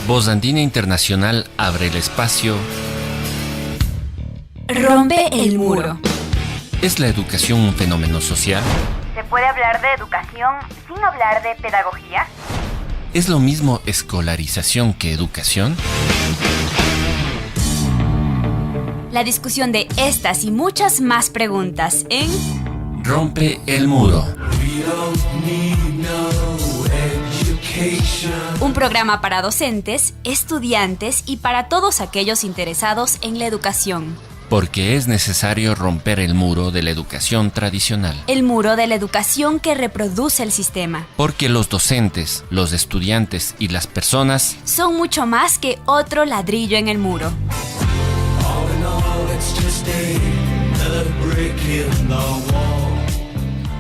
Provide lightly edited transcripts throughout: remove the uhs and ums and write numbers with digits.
Voz Andina Internacional abre el espacio. Rompe el muro. ¿Es la educación un fenómeno social? ¿Se puede hablar de educación sin hablar de pedagogía? ¿Es lo mismo escolarización que educación? La discusión de estas y muchas más preguntas en Rompe el muro. Un programa para docentes, estudiantes y para todos aquellos interesados en la educación. Porque es necesario romper el muro de la educación tradicional. El muro de la educación que reproduce el sistema. Porque los docentes, los estudiantes y las personas son mucho más que otro ladrillo en el muro.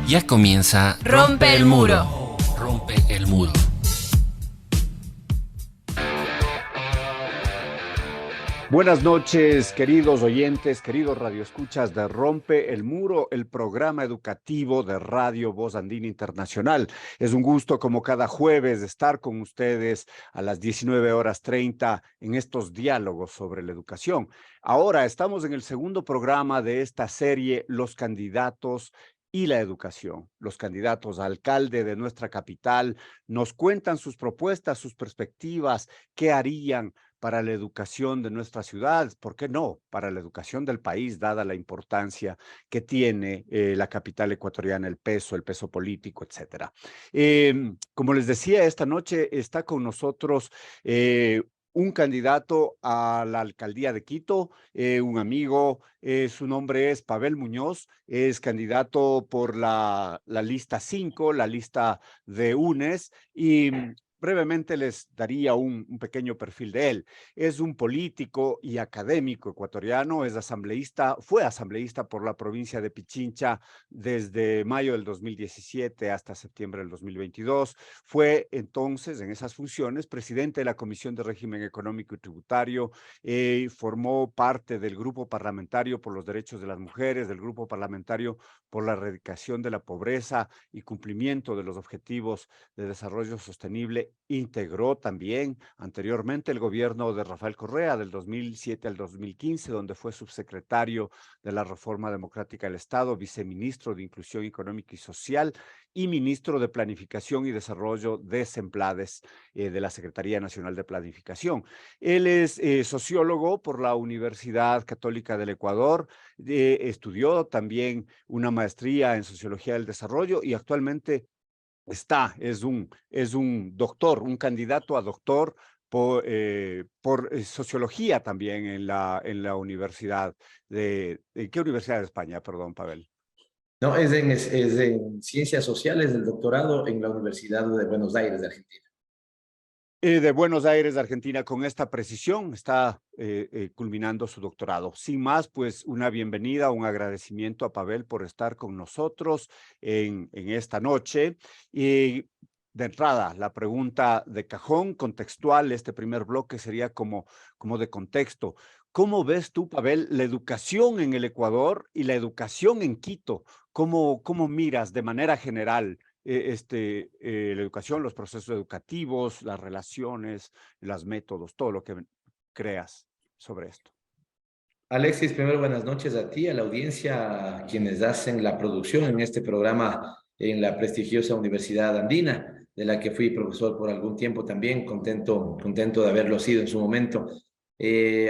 Ya comienza Rompe el muro. Rompe el muro. Buenas noches, queridos oyentes, queridos radioescuchas de Rompe el Muro, el programa educativo de Radio Voz Andina Internacional. Es un gusto, como cada jueves, estar con ustedes a las 19:30 en estos diálogos sobre la educación. Ahora estamos en el segundo programa de esta serie, Los Candidatos y la Educación. Los candidatos a alcalde de nuestra capital nos cuentan sus propuestas, sus perspectivas, qué harían para la educación de nuestra ciudad, ¿por qué no? Para la educación del país, dada la importancia que tiene la capital ecuatoriana, el peso político, etcétera. Como les decía, esta noche está con nosotros un candidato a la alcaldía de Quito, un amigo, su nombre es Pavel Muñoz, es candidato por la lista 5, la lista de UNES, y brevemente les daría un pequeño perfil de él. Es un político y académico ecuatoriano, es asambleísta, fue asambleísta por la provincia de Pichincha desde mayo del 2017 hasta septiembre del 2022. Fue entonces, en esas funciones, presidente de la Comisión de Régimen Económico y Tributario, formó parte del Grupo Parlamentario por los Derechos de las Mujeres, del Grupo Parlamentario por la Erradicación de la Pobreza y Cumplimiento de los Objetivos de Desarrollo Sostenible. Integró también anteriormente el gobierno de Rafael Correa del 2007 al 2015, donde fue subsecretario de la Reforma Democrática del Estado, viceministro de Inclusión Económica y Social y ministro de Planificación y Desarrollo de SEMPLADES de la Secretaría Nacional de Planificación. Él es sociólogo por la Universidad Católica del Ecuador, estudió también una maestría en Sociología del Desarrollo y actualmente es un doctor, un candidato a doctor por sociología también en la universidad ¿qué universidad de España? Perdón, Pavel. No, es en Ciencias Sociales del doctorado en la Universidad de Buenos Aires, de Argentina. De Buenos Aires, de Argentina, con esta precisión está culminando su doctorado. Sin más, pues una bienvenida, un agradecimiento a Pavel por estar con nosotros en esta noche. Y de entrada, la pregunta de cajón, contextual, este primer bloque sería como de contexto. ¿Cómo ves tú, Pavel, la educación en el Ecuador y la educación en Quito? ¿Cómo miras de manera general la educación, los procesos educativos, las relaciones, los métodos, todo lo que creas sobre esto? Alexis, primero buenas noches a ti, a la audiencia, a quienes hacen la producción en este programa en la prestigiosa Universidad Andina, de la que fui profesor por algún tiempo también, contento de haberlo sido en su momento.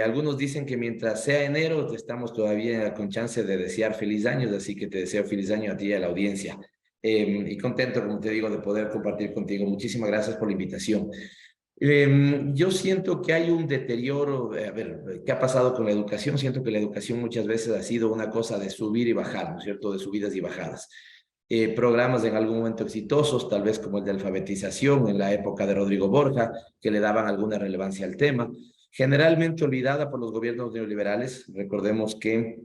Algunos dicen que mientras sea enero estamos todavía con chance de desear feliz año, así que te deseo feliz año a ti y a la audiencia. Y contento, como te digo, de poder compartir contigo. Muchísimas gracias por la invitación. Yo siento que hay un deterioro, a ver, ¿qué ha pasado con la educación? Siento que la educación muchas veces ha sido una cosa de subir y bajar, ¿no es cierto? De subidas y bajadas. Programas en algún momento exitosos, tal vez como el de alfabetización en la época de Rodrigo Borja, que le daban alguna relevancia al tema, generalmente olvidada por los gobiernos neoliberales. Recordemos que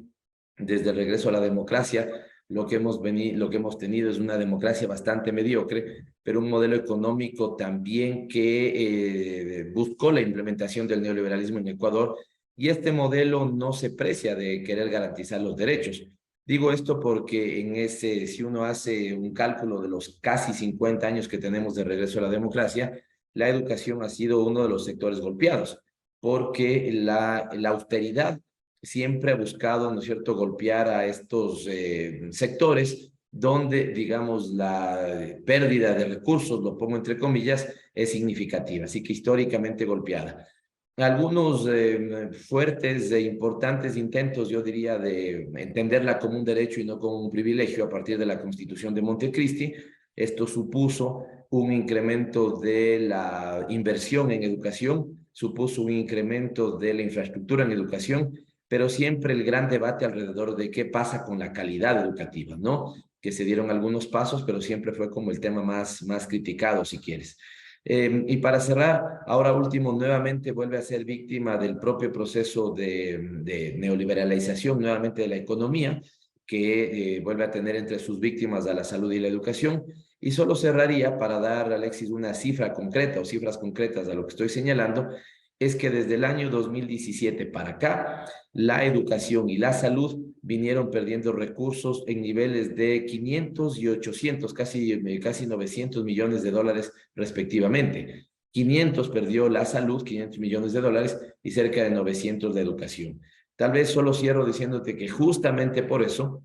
desde el regreso a la democracia, lo que hemos tenido es una democracia bastante mediocre, pero un modelo económico también que buscó la implementación del neoliberalismo en Ecuador, y este modelo no se precia de querer garantizar los derechos. Digo esto porque si uno hace un cálculo de los casi 50 años que tenemos de regreso a la democracia, la educación ha sido uno de los sectores golpeados, porque la austeridad siempre ha buscado, ¿no es cierto?, golpear a estos sectores donde, digamos, la pérdida de recursos, lo pongo entre comillas, es significativa, así que históricamente golpeada. Algunos fuertes e importantes intentos, yo diría, de entenderla como un derecho y no como un privilegio a partir de la Constitución de Montecristi. Esto supuso un incremento de la inversión en educación, supuso un incremento de la infraestructura en educación, pero siempre el gran debate alrededor de qué pasa con la calidad educativa, ¿no? Que se dieron algunos pasos, pero siempre fue como el tema más criticado, si quieres. Y para cerrar, ahora último, nuevamente vuelve a ser víctima del propio proceso de neoliberalización, nuevamente de la economía, que vuelve a tener entre sus víctimas a la salud y la educación. Y solo cerraría para dar, Alexis, una cifra concreta o cifras concretas a lo que estoy señalando, es que desde el año 2017 para acá, la educación y la salud vinieron perdiendo recursos en niveles de 500 y 800, casi 900 millones de dólares respectivamente. 500 perdió la salud, 500 millones de dólares, y cerca de 900 de educación. Tal vez solo cierro diciéndote que justamente por eso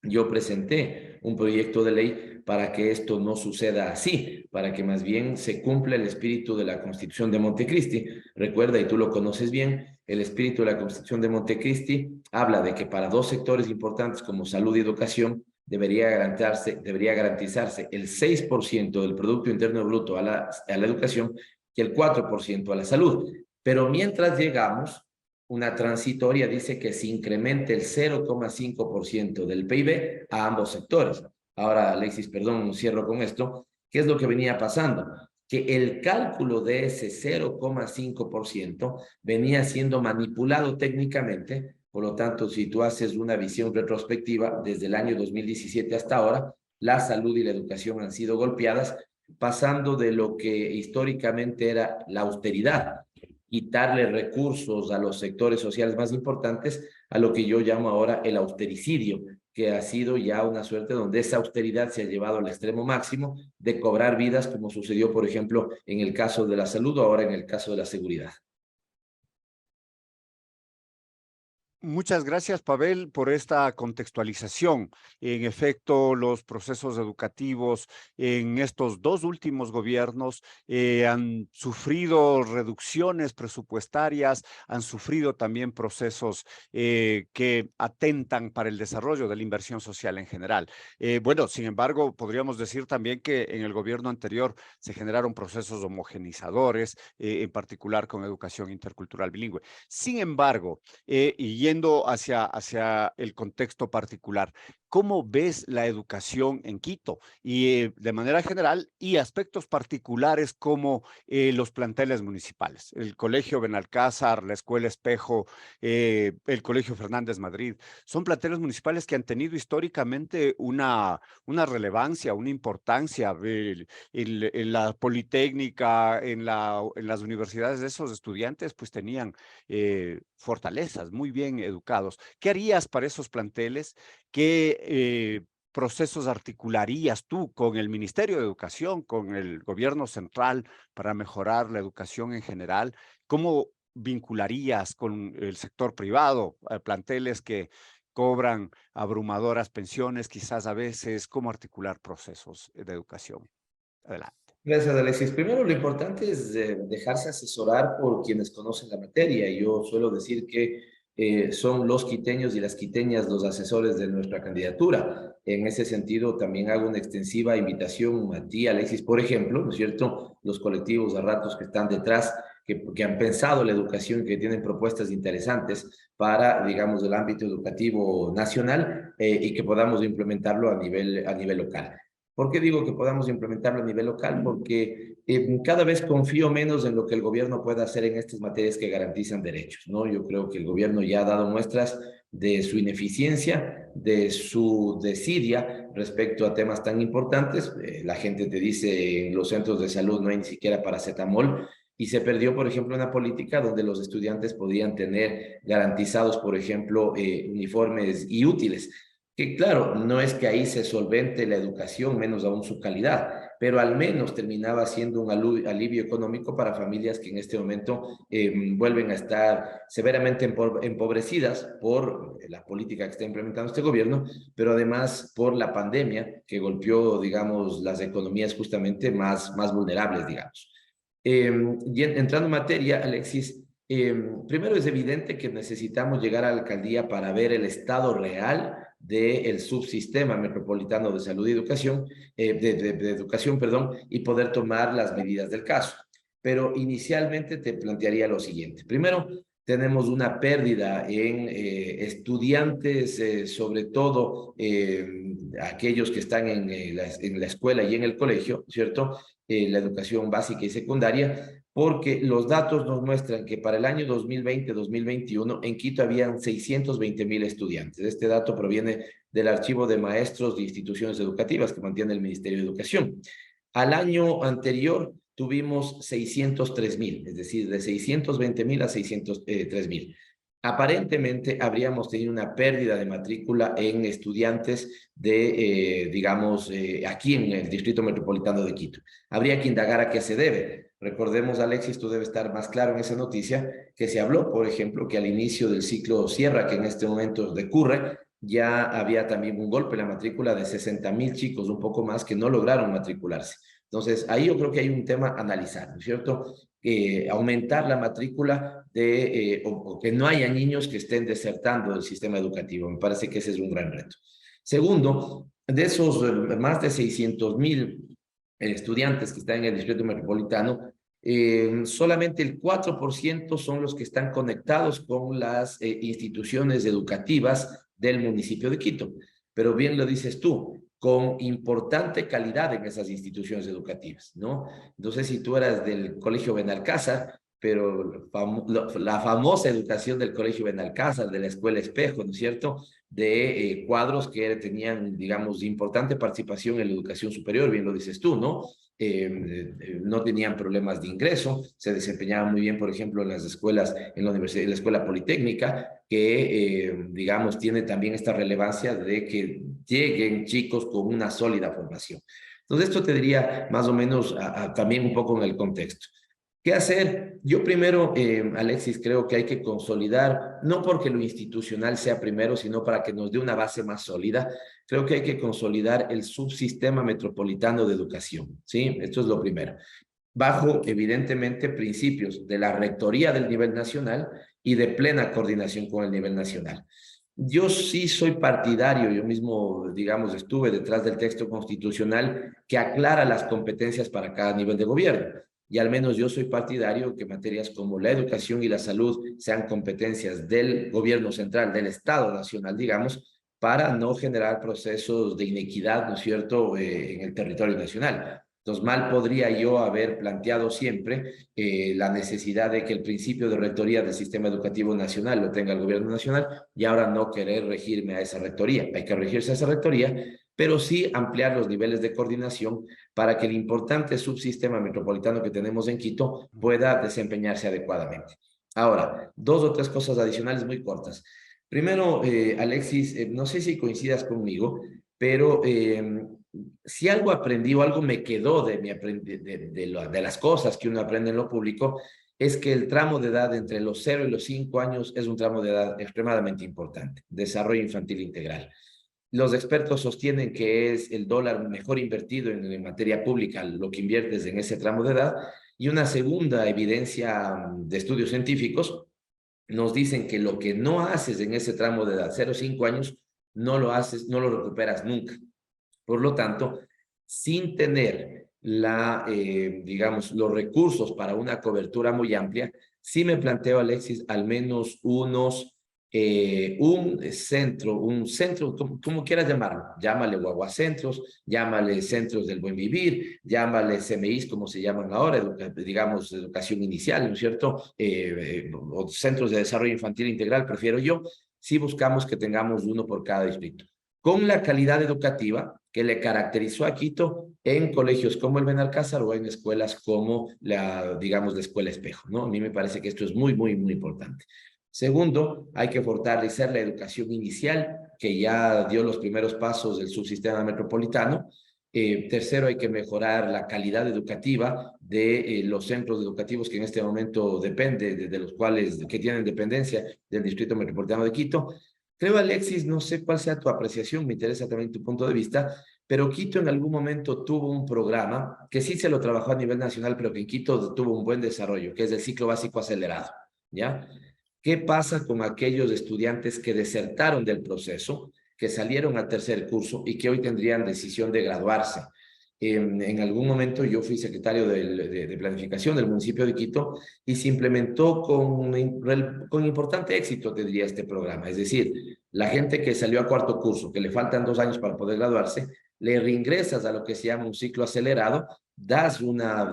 yo presenté un proyecto de ley para que esto no suceda así, para que más bien se cumpla el espíritu de la Constitución de Montecristi. Recuerda, y tú lo conoces bien, el espíritu de la Constitución de Montecristi habla de que para dos sectores importantes como salud y educación debería garantizarse el 6% del Producto Interno Bruto a la educación y el 4% a la salud. Pero mientras llegamos, una transitoria dice que se incremente el 0,5% del PIB a ambos sectores. Ahora, Alexis, perdón, cierro con esto. ¿Qué es lo que venía pasando? Que el cálculo de ese 0,5% venía siendo manipulado técnicamente. Por lo tanto, si tú haces una visión retrospectiva, desde el año 2017 hasta ahora, la salud y la educación han sido golpeadas, pasando de lo que históricamente era la austeridad, quitarle recursos a los sectores sociales más importantes, a lo que yo llamo ahora el austericidio, que ha sido ya una suerte donde esa austeridad se ha llevado al extremo máximo de cobrar vidas, como sucedió, por ejemplo, en el caso de la salud o ahora en el caso de la seguridad. Muchas gracias, Pavel, por esta contextualización. En efecto, los procesos educativos en estos dos últimos gobiernos han sufrido reducciones presupuestarias, han sufrido también procesos que atentan para el desarrollo de la inversión social en general. Bueno, sin embargo, podríamos decir también que en el gobierno anterior se generaron procesos homogenizadores, en particular con educación intercultural bilingüe. Sin embargo, y hacia el contexto particular, ¿cómo ves la educación en Quito? Y de manera general, y aspectos particulares como los planteles municipales, el Colegio Benalcázar, la Escuela Espejo, el Colegio Fernández Madrid, son planteles municipales que han tenido históricamente una relevancia, una importancia en la Politécnica, en las universidades de esos estudiantes, pues tenían fortalezas, muy bien educados. ¿Qué harías para esos planteles? ¿Qué procesos articularías tú con el Ministerio de Educación, con el gobierno central para mejorar la educación en general? ¿Cómo vincularías con el sector privado, planteles que cobran abrumadoras pensiones, quizás a veces? ¿Cómo articular procesos de educación? Adelante. Gracias, Alexis. Primero, lo importante es dejarse asesorar por quienes conocen la materia. Yo suelo decir que son los quiteños y las quiteñas los asesores de nuestra candidatura. En ese sentido, también hago una extensiva invitación a ti, Alexis, por ejemplo, ¿no es cierto? Los colectivos a ratos que están detrás, que han pensado la educación, que tienen propuestas interesantes para, digamos, el ámbito educativo nacional y que podamos implementarlo a nivel local. ¿Por qué digo que podamos implementarlo a nivel local? Porque cada vez confío menos en lo que el gobierno pueda hacer en estas materias que garantizan derechos, ¿no? Yo creo que el gobierno ya ha dado muestras de su ineficiencia, de su desidia respecto a temas tan importantes. La gente te dice, en los centros de salud no hay ni siquiera paracetamol, y se perdió, por ejemplo, una política donde los estudiantes podían tener garantizados, por ejemplo, uniformes y útiles. Que claro, no es que ahí se solvente la educación, menos aún su calidad, pero al menos terminaba siendo un alivio económico para familias que en este momento vuelven a estar severamente empobrecidas por la política que está implementando este gobierno, pero además por la pandemia que golpeó, digamos, las economías justamente más vulnerables, digamos. Y entrando en materia, Alexis, primero es evidente que necesitamos llegar a la alcaldía para ver el estado real del subsistema metropolitano de salud y educación, de educación, perdón, y poder tomar las medidas del caso. Pero inicialmente te plantearía lo siguiente. Primero, tenemos una pérdida en estudiantes, sobre todo aquellos que están en la escuela y en el colegio, ¿cierto? La educación básica y secundaria, porque los datos nos muestran que para el año 2020-2021 en Quito habían 620,000 estudiantes. Este dato proviene del archivo de maestros de instituciones educativas que mantiene el Ministerio de Educación. Al año anterior tuvimos 603,000, es decir, de 620,000 a 603,000. Aparentemente habríamos tenido una pérdida de matrícula en estudiantes de, digamos, aquí en el Distrito Metropolitano de Quito. Habría que indagar a qué se debe. Recordemos, Alexis, tú debes estar más claro en esa noticia, que se habló, por ejemplo, que al inicio del ciclo Sierra, que en este momento decurre, ya había también un golpe en la matrícula de 60,000 chicos, un poco más, que no lograron matricularse. Entonces, ahí yo creo que hay un tema a analizar, ¿no es cierto? Aumentar la matrícula o que no haya niños que estén desertando del sistema educativo. Me parece que ese es un gran reto. Segundo, de esos más de 600,000 estudiantes que están en el Distrito Metropolitano, solamente el 4% son los que están conectados con las instituciones educativas del municipio de Quito. Pero bien lo dices tú, con importante calidad en esas instituciones educativas, ¿no? No sé si tú eras del Colegio Benalcázar, pero la famosa educación del Colegio Benalcázar, de la Escuela Espejo, ¿no es cierto?, de cuadros que tenían, digamos, importante participación en la educación superior, bien lo dices tú, ¿no? No tenían problemas de ingreso, se desempeñaban muy bien, por ejemplo, en las escuelas, en la universidad, en la escuela politécnica, que, digamos, tiene también esta relevancia de que lleguen chicos con una sólida formación. Entonces, esto te diría más o menos también un poco en el contexto. ¿Qué hacer? Yo primero, Alexis, creo que hay que consolidar, no porque lo institucional sea primero, sino para que nos dé una base más sólida. Creo que hay que consolidar el subsistema metropolitano de educación, ¿sí? Esto es lo primero. Bajo, evidentemente, principios de la rectoría del nivel nacional y de plena coordinación con el nivel nacional. Yo sí soy partidario, yo mismo, digamos, estuve detrás del texto constitucional que aclara las competencias para cada nivel de gobierno. Y al menos yo soy partidario que materias como la educación y la salud sean competencias del gobierno central, del Estado nacional, digamos, para no generar procesos de inequidad, ¿no es cierto?, en el territorio nacional. Entonces, mal podría yo haber planteado siempre la necesidad de que el principio de rectoría del sistema educativo nacional lo tenga el gobierno nacional y ahora no querer regirme a esa rectoría. Hay que regirse a esa rectoría, pero sí ampliar los niveles de coordinación para que el importante subsistema metropolitano que tenemos en Quito pueda desempeñarse adecuadamente. Ahora, dos o tres cosas adicionales muy cortas. Primero, Alexis, no sé si coincidas conmigo, pero si algo aprendí o algo me quedó de las cosas que uno aprende en lo público, es que el tramo de edad entre los 0 y los 5 años es un tramo de edad extremadamente importante, desarrollo infantil integral. Los expertos sostienen que es el dólar mejor invertido en materia pública, lo que inviertes en ese tramo de edad. Y una segunda evidencia de estudios científicos nos dicen que lo que no haces en ese tramo de edad, 0 a 5 años, no lo haces, no lo recuperas nunca. Por lo tanto, sin tener digamos, los recursos para una cobertura muy amplia, sí me planteo, Alexis, al menos un centro, como quieras llamarlo, llámale guaguacentros, llámale centros del buen vivir, llámale CMIs, como se llaman ahora, digamos, educación inicial, ¿no es cierto? O centros de desarrollo infantil integral, prefiero yo, si buscamos que tengamos uno por cada distrito, con la calidad educativa que le caracterizó a Quito en colegios como el Benalcázar o en escuelas como digamos, la Escuela Espejo, ¿no? A mí me parece que esto es muy, muy, muy importante. Segundo, hay que fortalecer la educación inicial, que ya dio los primeros pasos del subsistema metropolitano, Tercero, hay que mejorar la calidad educativa de los centros educativos que en este momento depende, de los cuales que tienen dependencia del Distrito Metropolitano de Quito. Creo, Alexis, no sé cuál sea tu apreciación, me interesa también tu punto de vista, pero Quito en algún momento tuvo un programa que sí se lo trabajó a nivel nacional, pero que en Quito tuvo un buen desarrollo, que es el ciclo básico acelerado, ¿ya? ¿Qué pasa con aquellos estudiantes que desertaron del proceso, que salieron al tercer curso y que hoy tendrían decisión de graduarse? En algún momento yo fui secretario de planificación del municipio de Quito y se implementó con importante éxito, te diría, este programa. Es decir, la gente que salió a cuarto curso, que le faltan 2 años para poder graduarse, le reingresas a lo que se llama un ciclo acelerado, das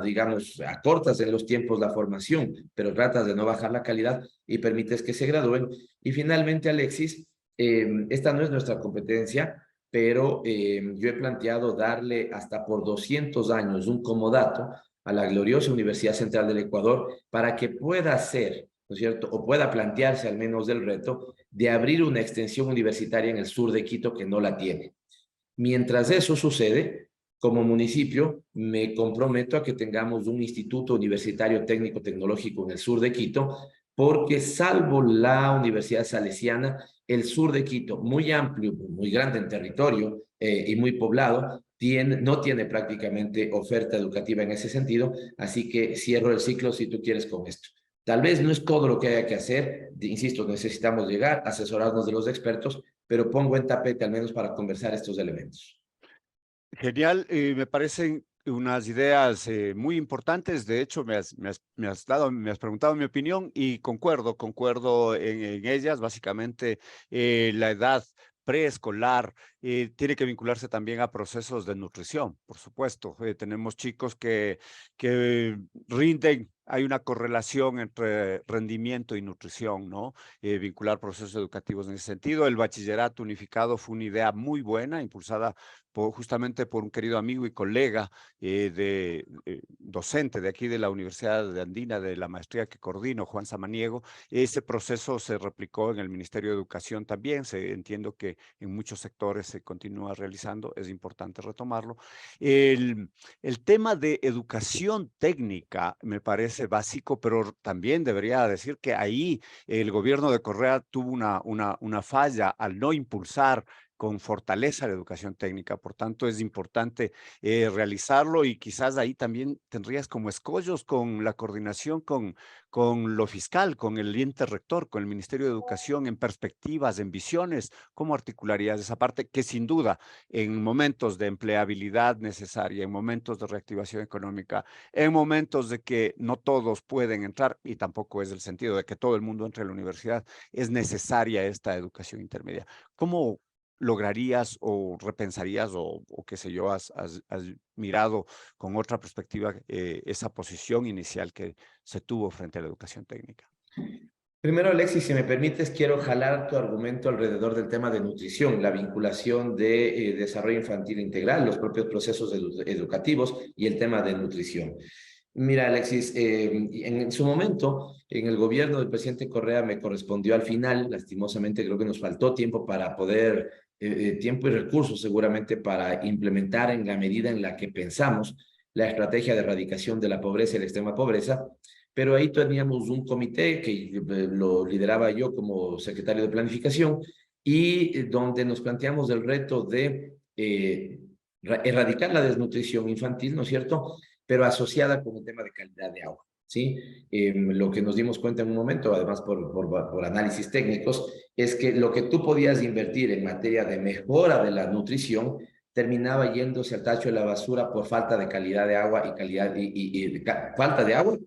digamos, acortas en los tiempos la formación, pero tratas de no bajar la calidad y permites que se gradúen. Y finalmente, Alexis, esta no es nuestra competencia, pero yo he planteado darle hasta por 200 años un comodato a la gloriosa Universidad Central del Ecuador para que pueda hacer, ¿no es cierto?, o pueda plantearse al menos del reto de abrir una extensión universitaria en el sur de Quito que no la tiene. Mientras eso sucede, como municipio, me comprometo a que tengamos un instituto universitario técnico-tecnológico en el sur de Quito, porque salvo la Universidad Salesiana, el sur de Quito, muy amplio, muy grande en territorio y muy poblado, no tiene prácticamente oferta educativa en ese sentido, así que cierro el ciclo si tú quieres con esto. Tal vez no es todo lo que haya que hacer, insisto, necesitamos llegar, asesorarnos de los expertos, pero pongo en tapete al menos para conversar estos elementos. Genial, me parecen unas ideas muy importantes. De hecho, me has preguntado mi opinión y concuerdo en ellas. Básicamente, la edad preescolar tiene que vincularse también a procesos de nutrición, por supuesto. Tenemos chicos que rinden, hay una correlación entre rendimiento y nutrición, ¿no? Vincular procesos educativos en ese sentido. El bachillerato unificado fue una idea muy buena, impulsada justamente por un querido amigo y colega docente de aquí de la Universidad de Andina, de la maestría que coordino, Juan Samaniego. Ese proceso se replicó en el Ministerio de Educación también. Entiendo que en muchos sectores se continúa realizando, es importante retomarlo. El tema de educación técnica me parece básico, pero también debería decir que ahí el gobierno de Correa tuvo una falla al no impulsar con fortaleza la educación técnica. Por tanto, es importante realizarlo y quizás ahí también tendrías como escollos con la coordinación con lo fiscal, con el ente rector, con el Ministerio de Educación, en perspectivas, en visiones. ¿Cómo articularías esa parte que sin duda en momentos de empleabilidad necesaria, en momentos de reactivación económica, en momentos de que no todos pueden entrar, y tampoco es el sentido de que todo el mundo entre a la universidad, es necesaria esta educación intermedia? ¿Cómo lograrías o repensarías o qué sé yo, has mirado con otra perspectiva esa posición inicial que se tuvo frente a la educación técnica? Primero, Alexis, si me permites, quiero jalar tu argumento alrededor del tema de nutrición, la vinculación de desarrollo infantil integral, los propios procesos educativos y el tema de nutrición. Mira, Alexis, en su momento, en el gobierno del presidente Correa me correspondió al final, lastimosamente creo que nos faltó tiempo para poder, tiempo y recursos seguramente para implementar en la medida en la que pensamos la estrategia de erradicación de la pobreza y la extrema pobreza, pero ahí teníamos un comité que lo lideraba yo como secretario de planificación y donde nos planteamos el reto de erradicar la desnutrición infantil, ¿no es cierto?, pero asociada con el tema de calidad de agua, ¿sí? Lo que nos dimos cuenta en un momento, además por análisis técnicos, es que lo que tú podías invertir en materia de mejora de la nutrición terminaba yéndose al tacho de la basura por falta de calidad de agua falta de agua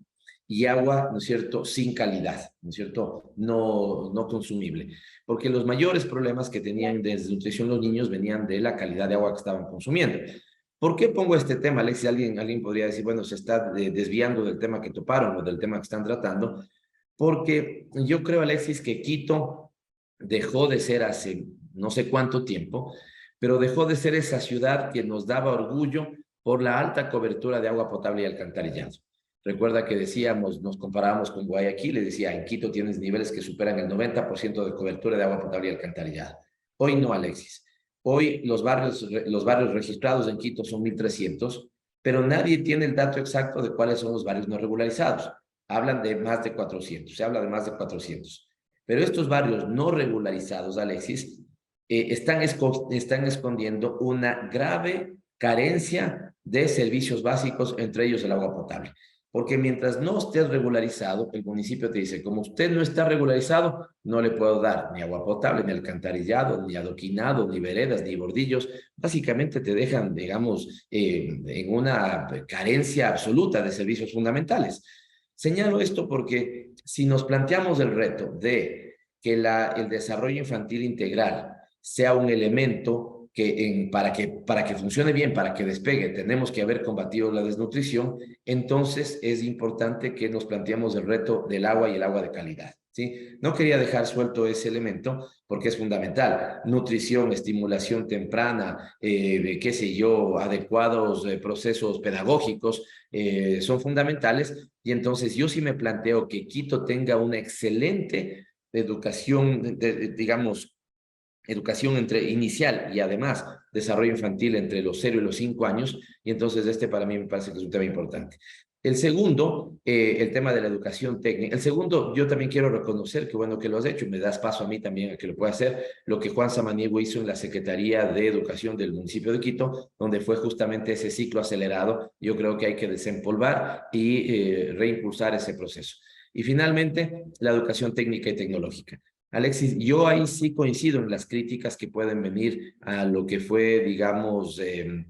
y agua, ¿no es cierto?, sin calidad, ¿no es cierto?, no consumible. Porque los mayores problemas que tenían de desnutrición los niños venían de la calidad de agua que estaban consumiendo. ¿Por qué pongo este tema, Alexis? Alguien podría decir, bueno, se está desviando del tema que toparon o del tema que están tratando, porque yo creo, Alexis, que Quito dejó de ser hace no sé cuánto tiempo, pero dejó de ser esa ciudad que nos daba orgullo por la alta cobertura de agua potable y alcantarillado. Recuerda que decíamos, nos comparábamos con Guayaquil, le decía, en Quito tienes niveles que superan el 90% de cobertura de agua potable y alcantarillada. Hoy no, Alexis. Hoy los barrios registrados en Quito son 1.300, pero nadie tiene el dato exacto de cuáles son los barrios no regularizados. Hablan de más de 400, se habla de más de 400. Pero estos barrios no regularizados, Alexis, están escondiendo una grave carencia de servicios básicos, entre ellos el agua potable. Porque mientras no estés regularizado, el municipio te dice, como usted no está regularizado, no le puedo dar ni agua potable, ni alcantarillado, ni adoquinado, ni veredas, ni bordillos. Básicamente te dejan, digamos, en una carencia absoluta de servicios fundamentales. Señalo esto porque si nos planteamos el reto de que el desarrollo infantil integral sea un elemento para que funcione bien, para que despegue, tenemos que haber combatido la desnutrición, entonces es importante que nos planteemos el reto del agua y el agua de calidad, ¿sí? No quería dejar suelto ese elemento porque es fundamental. Nutrición, estimulación temprana, qué sé yo, adecuados procesos pedagógicos son fundamentales, y entonces yo sí me planteo que Quito tenga una excelente educación, digamos, educación inicial y además desarrollo infantil entre los 0 y los 5 años, y entonces para mí me parece que es un tema importante. El segundo, el tema de la educación técnica. El segundo, yo también quiero reconocer que bueno que lo has hecho, me das paso a mí también a que lo pueda hacer, lo que Juan Samaniego hizo en la Secretaría de Educación del municipio de Quito, donde fue justamente ese ciclo acelerado. Yo creo que hay que desempolvar y reimpulsar ese proceso. Y finalmente, la educación técnica y tecnológica. Alexis, yo ahí sí coincido en las críticas que pueden venir a lo que fue, digamos, el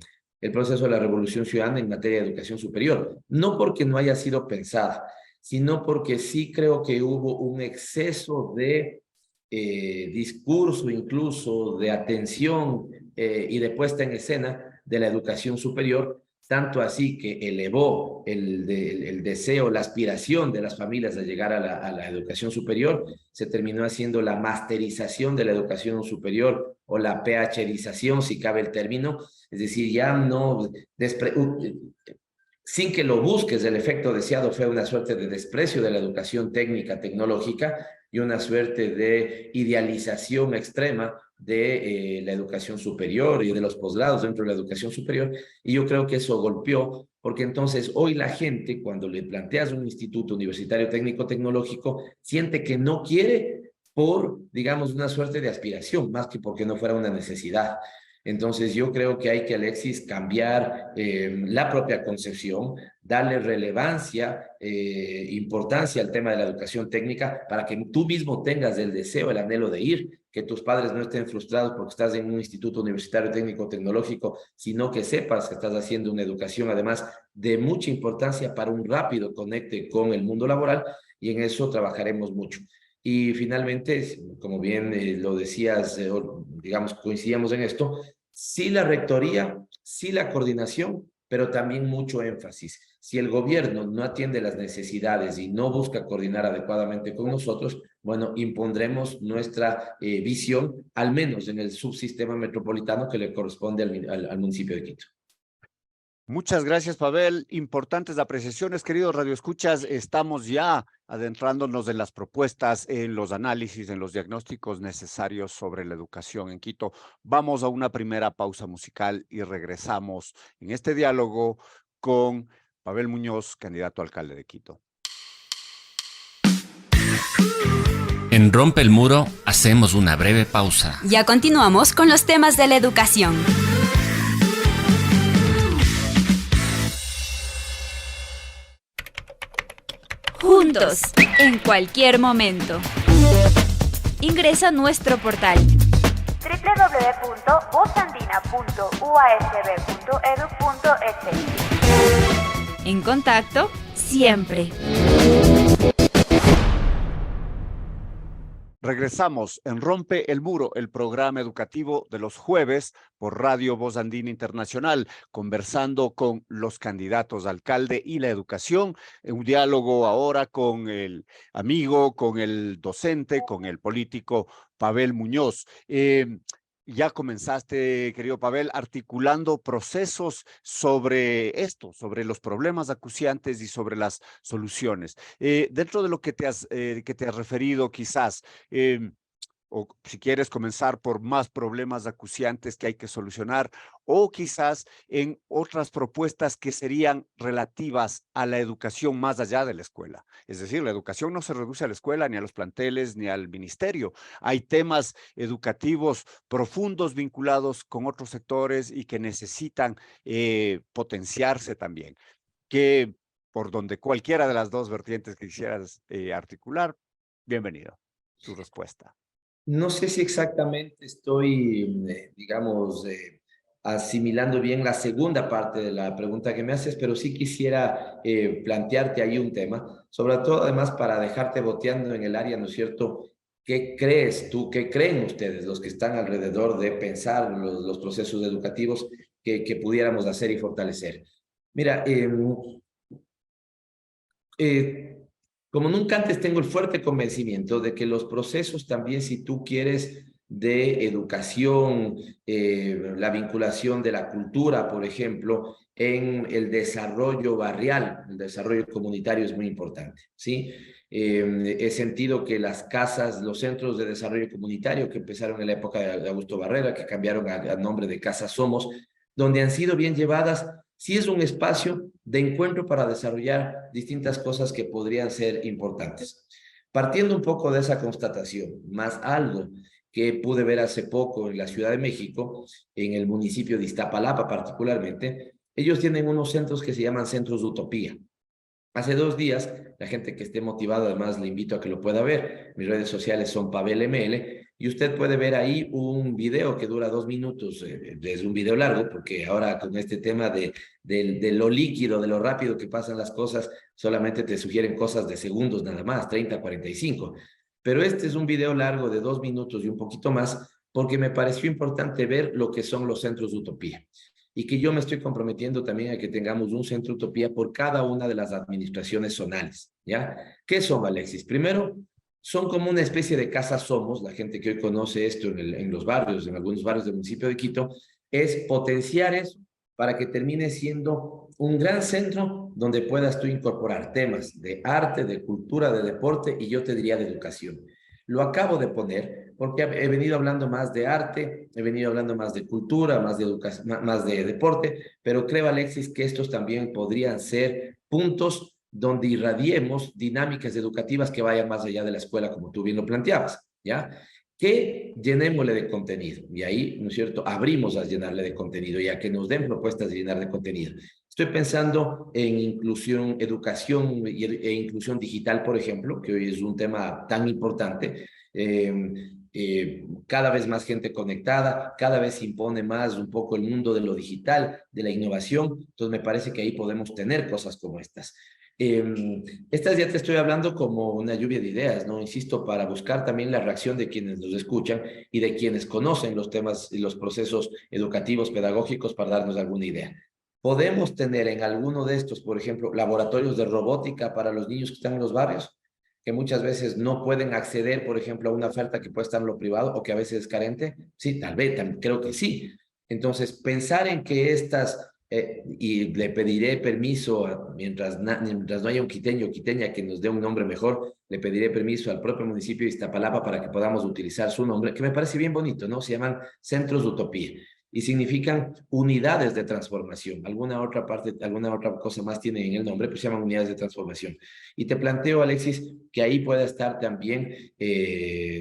proceso de la Revolución Ciudadana en materia de educación superior. No porque no haya sido pensada, sino porque sí creo que hubo un exceso de discurso, incluso de atención y de puesta en escena de la educación superior, tanto así que elevó el deseo, la aspiración de las familias de llegar a la educación superior. Se terminó haciendo la masterización de la educación superior o la PhDización, si cabe el término, es decir, ya no, sin que lo busques, el efecto deseado fue una suerte de desprecio de la educación técnica, tecnológica, y una suerte de idealización extrema de la educación superior y de los posgrados dentro de la educación superior, y yo creo que eso golpeó, porque entonces hoy la gente, cuando le planteas un instituto universitario técnico-tecnológico, siente que no quiere por, digamos, una suerte de aspiración, más que porque no fuera una necesidad. Entonces yo creo que hay que, Alexis, cambiar la propia concepción, darle relevancia, importancia al tema de la educación técnica para que tú mismo tengas el deseo, el anhelo de ir, que tus padres no estén frustrados porque estás en un instituto universitario técnico tecnológico, sino que sepas que estás haciendo una educación además de mucha importancia para un rápido conecte con el mundo laboral, y en eso trabajaremos mucho. Y finalmente, como bien lo decías, digamos, coincidíamos en esto, sí la rectoría, sí la coordinación, pero también mucho énfasis. Si el gobierno no atiende las necesidades y no busca coordinar adecuadamente con nosotros, bueno, impondremos nuestra visión, al menos en el subsistema metropolitano que le corresponde al municipio de Quito. Muchas gracias, Pavel. Importantes apreciaciones, queridos radioescuchas. Estamos ya adentrándonos en las propuestas, en los análisis, en los diagnósticos necesarios sobre la educación en Quito. Vamos a una primera pausa musical y regresamos en este diálogo con Pavel Muñoz, candidato a alcalde de Quito. En Rompe el Muro hacemos una breve pausa. Ya continuamos con los temas de la educación. Juntos, en cualquier momento. Ingresa a nuestro portal www.vozandina.uasb.edu.es. En contacto siempre. Regresamos en Rompe el Muro, el programa educativo de los jueves por Radio Voz Andina Internacional, conversando con los candidatos a alcalde y la educación, un diálogo ahora con el amigo, con el docente, con el político Pavel Muñoz. Ya comenzaste, querido Pavel, articulando procesos sobre esto, sobre los problemas acuciantes y sobre las soluciones. Dentro de lo que te has referido, quizás, o si quieres comenzar por más problemas acuciantes que hay que solucionar, o quizás en otras propuestas que serían relativas a la educación más allá de la escuela. Es decir, la educación no se reduce a la escuela, ni a los planteles, ni al ministerio. Hay temas educativos profundos vinculados con otros sectores y que necesitan potenciarse también. Que por donde cualquiera de las dos vertientes que quisieras articular, bienvenido. Tu respuesta. No sé si exactamente estoy, digamos, asimilando bien la segunda parte de la pregunta que me haces, pero sí quisiera plantearte ahí un tema, sobre todo además para dejarte boteando en el área, ¿no es cierto? ¿Qué crees tú, qué creen ustedes, los que están alrededor de pensar los procesos educativos que pudiéramos hacer y fortalecer? Mira, como nunca antes tengo el fuerte convencimiento de que los procesos también, si tú quieres, de educación, la vinculación de la cultura, por ejemplo, en el desarrollo barrial, el desarrollo comunitario es muy importante, ¿sí? He sentido que las casas, los centros de desarrollo comunitario que empezaron en la época de Augusto Barrera, que cambiaron a nombre de Casa Somos, donde han sido bien llevadas, sí es un espacio de encuentro para desarrollar distintas cosas que podrían ser importantes. Partiendo un poco de esa constatación, más algo que pude ver hace poco en la Ciudad de México, en el municipio de Iztapalapa particularmente, ellos tienen unos centros que se llaman centros de utopía. Hace 2 días, la gente que esté motivada, además le invito a que lo pueda ver. Mis redes sociales son Pavel ML y usted puede ver ahí un video que dura 2 minutos. Es un video largo porque ahora con este tema de lo líquido, de lo rápido que pasan las cosas, solamente te sugieren cosas de segundos nada más, 30, 45. Pero este es un video largo de 2 minutos y un poquito más porque me pareció importante ver lo que son los centros de utopía. Y que yo me estoy comprometiendo también a que tengamos un centro utopía por cada una de las administraciones zonales, ¿ya? ¿Qué son, Alexis? Primero, son como una especie de casa Somos, la gente que hoy conoce esto en los barrios, en algunos barrios del municipio de Quito, es potenciar eso para que termine siendo un gran centro donde puedas tú incorporar temas de arte, de cultura, de deporte y yo te diría de educación. Lo acabo de poner porque he venido hablando más de arte, he venido hablando más de cultura, más de educación, más de deporte, pero creo, Alexis, que estos también podrían ser puntos donde irradiemos dinámicas educativas que vayan más allá de la escuela, como tú bien lo planteabas, ¿ya? Que llenémosle de contenido. Y ahí, ¿no es cierto?, abrimos a llenarle de contenido y a que nos den propuestas de llenar de contenido. Estoy pensando en inclusión, educación e inclusión digital, por ejemplo, que hoy es un tema tan importante. Cada vez más gente conectada, cada vez se impone más un poco el mundo de lo digital, de la innovación. Entonces me parece que ahí podemos tener cosas como estas. Estas ya te estoy hablando como una lluvia de ideas, ¿no? Insisto, para buscar también la reacción de quienes nos escuchan y de quienes conocen los temas y los procesos educativos, pedagógicos, para darnos alguna idea. Podemos tener en alguno de estos, por ejemplo, laboratorios de robótica para los niños que están en los barrios, que muchas veces no pueden acceder, por ejemplo, a una oferta que puede estar en lo privado o que a veces es carente. Sí, tal vez, creo que sí. Entonces, pensar en que estas, y le pediré permiso, mientras no haya un quiteño o quiteña que nos dé un nombre mejor, le pediré permiso al propio municipio de Iztapalapa para que podamos utilizar su nombre, que me parece bien bonito, ¿no? Se llaman Centros de Utopía y significan unidades de transformación. Alguna otra cosa más tiene en el nombre, pues se llaman unidades de transformación. Y te planteo, Alexis, que ahí pueda estar también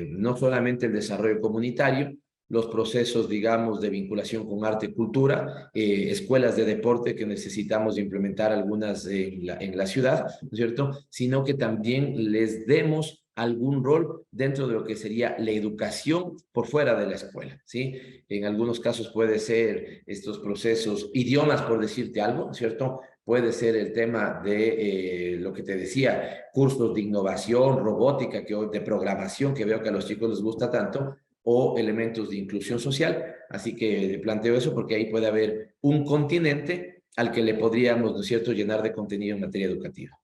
no solamente el desarrollo comunitario, los procesos, digamos, de vinculación con arte y cultura, escuelas de deporte que necesitamos implementar algunas en la ciudad, ¿no es cierto? Sino que también les demos algún rol dentro de lo que sería la educación por fuera de la escuela, ¿sí? En algunos casos puede ser estos procesos, idiomas, por decirte algo, ¿cierto? Puede ser el tema de lo que te decía, cursos de innovación, robótica, de programación, que veo que a los chicos les gusta tanto, o elementos de inclusión social. Así que planteo eso porque ahí puede haber un continente al que le podríamos, ¿no es cierto?, llenar de contenido en materia educativa.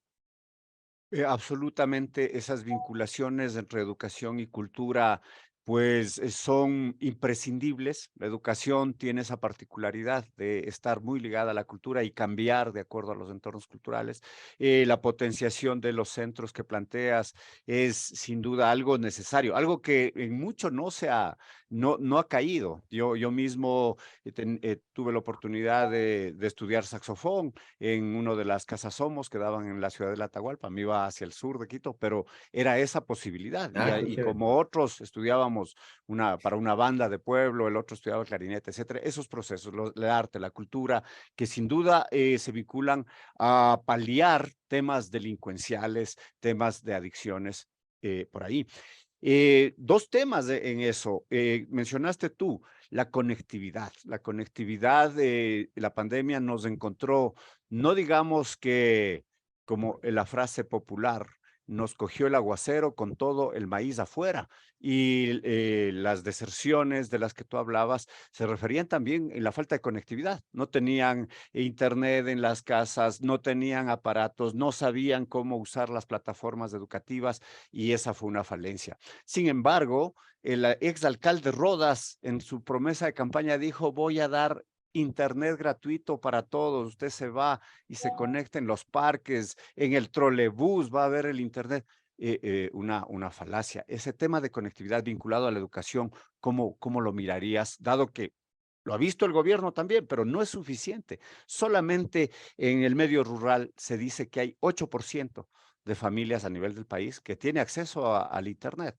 Absolutamente, esas vinculaciones entre educación y cultura pues son imprescindibles. La educación tiene esa particularidad de estar muy ligada a la cultura y cambiar de acuerdo a los entornos culturales. La potenciación de los centros que planteas es sin duda algo necesario, algo que en mucho no ha caído. Yo mismo tuve la oportunidad de estudiar saxofón en una de las casas Somos que daban en la ciudad de Atahualpa. Me iba hacia el sur de Quito, pero era esa posibilidad. Ah, qué Y chévere. como otros estudiábamos para una banda de pueblo, el otro estudiaba clarinete, etcétera. Esos procesos, el arte, la cultura, que sin duda se vinculan a paliar temas delincuenciales, temas de adicciones por ahí. Dos temas en eso. Mencionaste tú la conectividad. La conectividad, la pandemia nos encontró, no digamos que como la frase popular, nos cogió el aguacero con todo el maíz afuera. Y las deserciones de las que tú hablabas se referían también en la falta de conectividad. No tenían internet en las casas, no tenían aparatos, no sabían cómo usar las plataformas educativas y esa fue una falencia. Sin embargo, el exalcalde Rodas en su promesa de campaña dijo: voy a dar internet gratuito para todos. Usted se va y se conecta en los parques, en el trolebús, va a ver el internet. Una falacia. Ese tema de conectividad vinculado a la educación, ¿cómo lo mirarías? Dado que lo ha visto el gobierno también, pero no es suficiente. Solamente en el medio rural se dice que hay 8% de familias a nivel del país que tiene acceso al internet.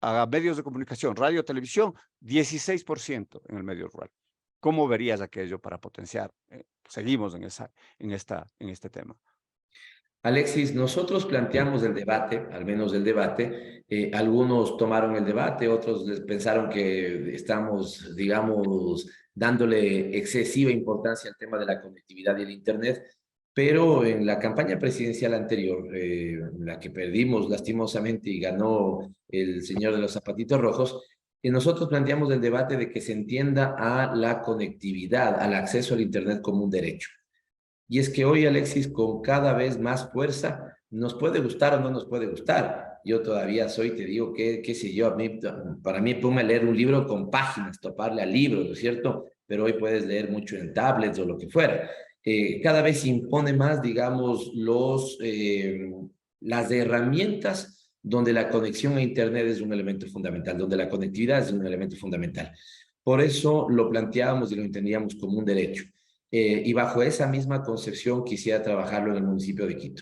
A medios de comunicación, radio, televisión, 16% en el medio rural. ¿Cómo verías aquello para potenciar? Seguimos en este tema. Alexis, nosotros planteamos el debate, al menos el debate. Algunos tomaron el debate, otros pensaron que estamos, digamos, dándole excesiva importancia al tema de la conectividad y el Internet, pero en la campaña presidencial anterior, la que perdimos lastimosamente y ganó el señor de los zapatitos rojos, nosotros planteamos el debate de que se entienda a la conectividad, al acceso al Internet como un derecho. Y es que hoy, Alexis, con cada vez más fuerza, nos puede gustar o no nos puede gustar. Yo todavía soy, te digo, qué sé yo, para mí ponme a leer un libro con páginas, toparle al libro, ¿no es cierto? Pero hoy puedes leer mucho en tablets o lo que fuera. Cada vez se impone más, digamos, las herramientas donde la conexión a Internet es un elemento fundamental, donde la conectividad es un elemento fundamental. Por eso lo planteábamos y lo entendíamos como un derecho. Y bajo esa misma concepción quisiera trabajarlo en el municipio de Quito.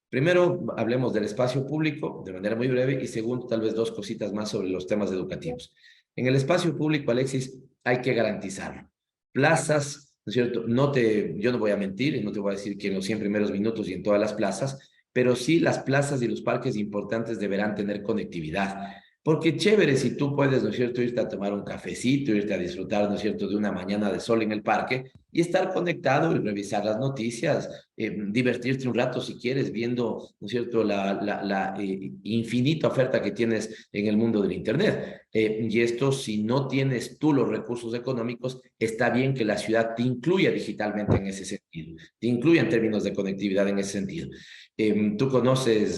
Primero, hablemos del espacio público de manera muy breve y segundo, tal vez dos cositas más sobre los temas educativos. En el espacio público, Alexis, hay que garantizarlo. Plazas, ¿no es cierto? Yo no voy a mentir y no te voy a decir que en los 100 primeros minutos y en todas las plazas, pero sí las plazas y los parques importantes deberán tener conectividad. Porque chévere si tú puedes, ¿no es cierto?, irte a tomar un cafecito, irte a disfrutar, ¿no es cierto?, de una mañana de sol en el parque y estar conectado y revisar las noticias, divertirte un rato si quieres viendo, ¿no es cierto?, la infinita oferta que tienes en el mundo del Internet. Y esto, si no tienes tú los recursos económicos, está bien que la ciudad te incluya digitalmente en ese sentido, te incluya en términos de conectividad en ese sentido. Tú conoces,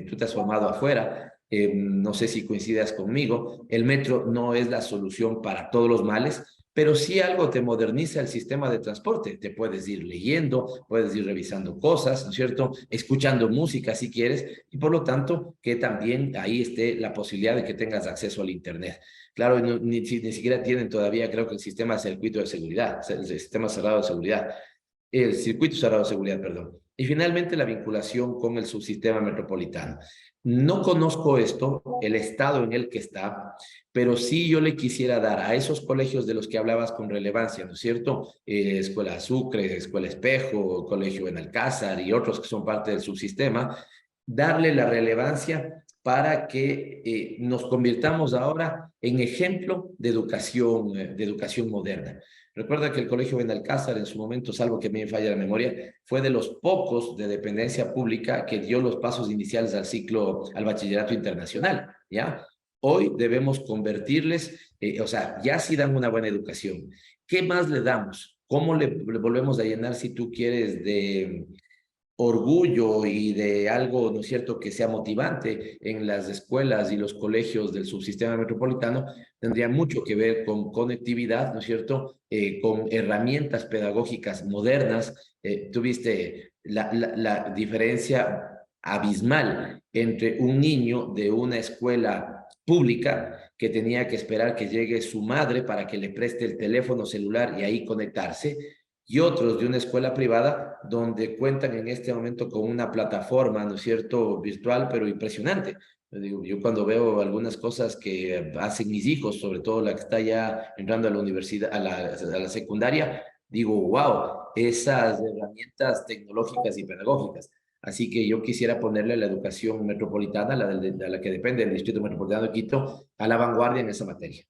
tú te has formado afuera. No sé si coincidas conmigo, el metro no es la solución para todos los males, pero sí algo te moderniza el sistema de transporte. Te puedes ir leyendo, puedes ir revisando cosas, ¿no es cierto? Escuchando música si quieres, y por lo tanto que también ahí esté la posibilidad de que tengas acceso al Internet. Claro, ni siquiera tienen todavía, creo que el sistema de circuito de seguridad, el sistema cerrado de seguridad, el circuito cerrado de seguridad, perdón. Y finalmente la vinculación con el subsistema metropolitano. No conozco esto, el estado en el que está, pero sí yo le quisiera dar a esos colegios de los que hablabas con relevancia, ¿no es cierto? Escuela Sucre, Escuela Espejo, Colegio Benalcázar y otros que son parte del subsistema, darle la relevancia para que nos convirtamos ahora en ejemplo de educación moderna. Recuerda que el Colegio Benalcázar en su momento, salvo que me falla la memoria, fue de los pocos de dependencia pública que dio los pasos iniciales al bachillerato internacional, ¿ya? Hoy debemos convertirles, o sea, ya sí dan una buena educación. ¿Qué más le damos? ¿Cómo le volvemos a llenar, si tú quieres, orgullo y de algo, ¿no es cierto?, que sea motivante en las escuelas y los colegios del subsistema metropolitano, tendría mucho que ver con conectividad, ¿no es cierto?, con herramientas pedagógicas modernas. Tuviste la diferencia abismal entre un niño de una escuela pública que tenía que esperar que llegue su madre para que le preste el teléfono celular y ahí conectarse, y otros de una escuela privada donde cuentan en este momento con una plataforma, ¿no es cierto?, virtual, pero impresionante. Yo cuando veo algunas cosas que hacen mis hijos, sobre todo la que está ya entrando a la universidad, a la secundaria, digo, wow, esas herramientas tecnológicas y pedagógicas. Así que yo quisiera ponerle a la educación metropolitana, la que depende del Distrito Metropolitano de Quito, a la vanguardia en esa materia.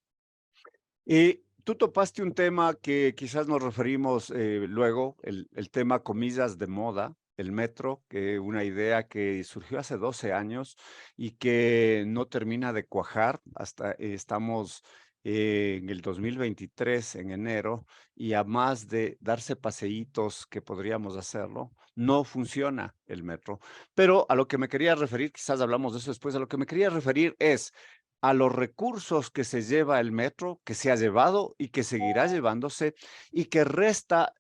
Tú topaste un tema que quizás nos referimos luego, el tema comillas de moda, el metro, que una idea que surgió hace 12 años y que no termina de cuajar. Hasta estamos en el 2023, en enero, y a más de darse paseítos que podríamos hacerlo, no funciona el metro. Pero a lo que me quería referir, quizás hablamos de eso después, a lo que me quería referir es a los recursos que se lleva el metro, que se ha llevado y que seguirá llevándose, y que resta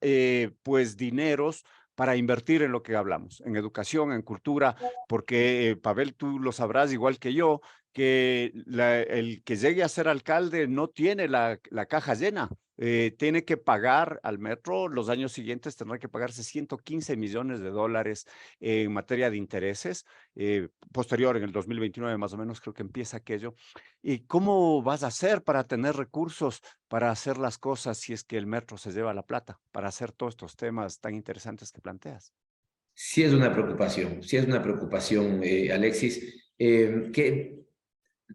pues dineros para invertir en lo que hablamos, en educación, en cultura, porque Pavel, tú lo sabrás igual que yo, que el que llegue a ser alcalde no tiene la caja llena. Tiene que pagar al metro, los años siguientes tendrá que pagarse 115 millones de dólares en materia de intereses. Posterior, en el 2029 más o menos, creo que empieza aquello. ¿Y cómo vas a hacer para tener recursos para hacer las cosas si es que el metro se lleva la plata, para hacer todos estos temas tan interesantes que planteas? Sí es una preocupación, Alexis, que